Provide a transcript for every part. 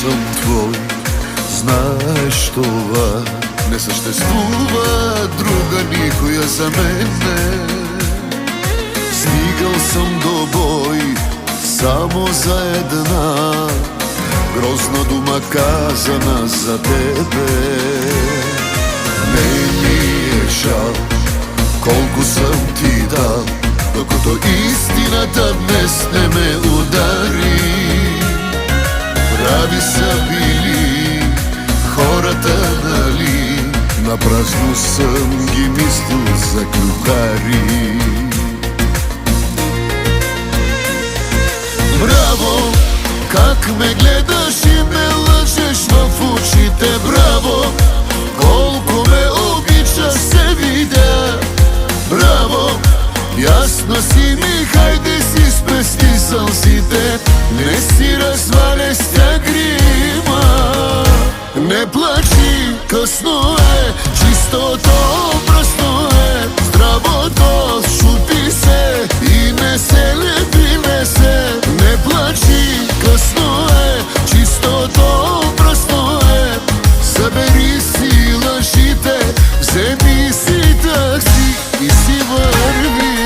съм твой, знаеш това. Не съществува друга никоя за мене. Стигал съм до бой само за една грозна дума казана за тебе. Не ми е жал колко съм ти дал, докато истината днес не ме удари. Прави са били хората, нали? Напразно съм ги мислил за клюкари. Браво, как ме гледаш и ме лъжеш в очите. Браво, колко ме обичаш се видя. Браво, ясно си ми, хайде си спести сълзите. Не си разваля с тя грима. Не плачи, късно е, чистото пръсно е. Здравото шупи се и не се лепи, не се. Не плачи, късно е, чистото пръсно е. Събери си лъжите, вземи си такси и си върви.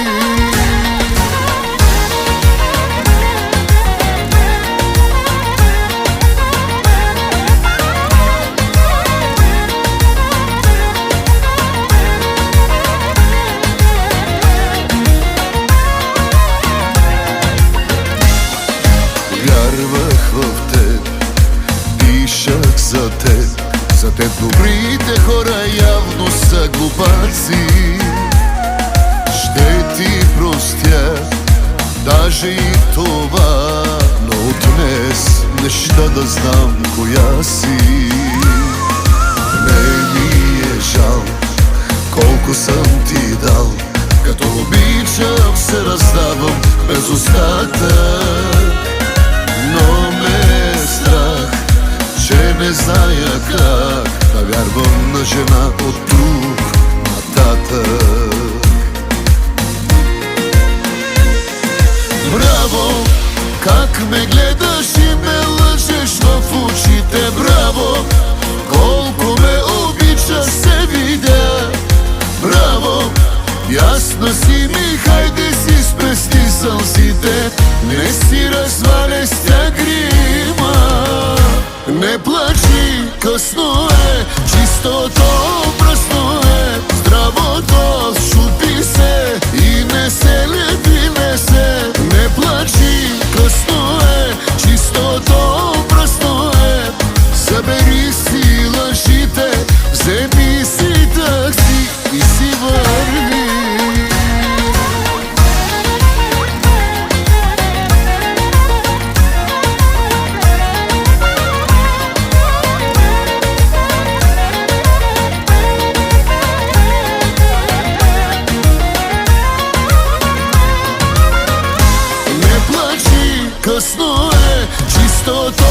Вярвах в теб, пишах за теб. За теб добрите хора явно са глупаци. Ще ти простя даже и това, но от днес неща да знам коя си. Не ми е жал колко съм ти дал, като обичам се раздавам без остатък. Но ме е страх, че не зная как да вярвам на жена от тук нататък. Браво, как ме гледаш и ме лъжеш в очите. Браво, колко ме обичаш се видя. Браво, ясно си ми, хайде си спести сълзите. Не си разваля с тя грима. Не плачи, късно е, чистото пръсно е. Здравото шупи се и не се лепи, не се. Не плачи, късно е, чистото пръсно е. Събери си лъжите, вземи си такси и си върви. Късно е, чистото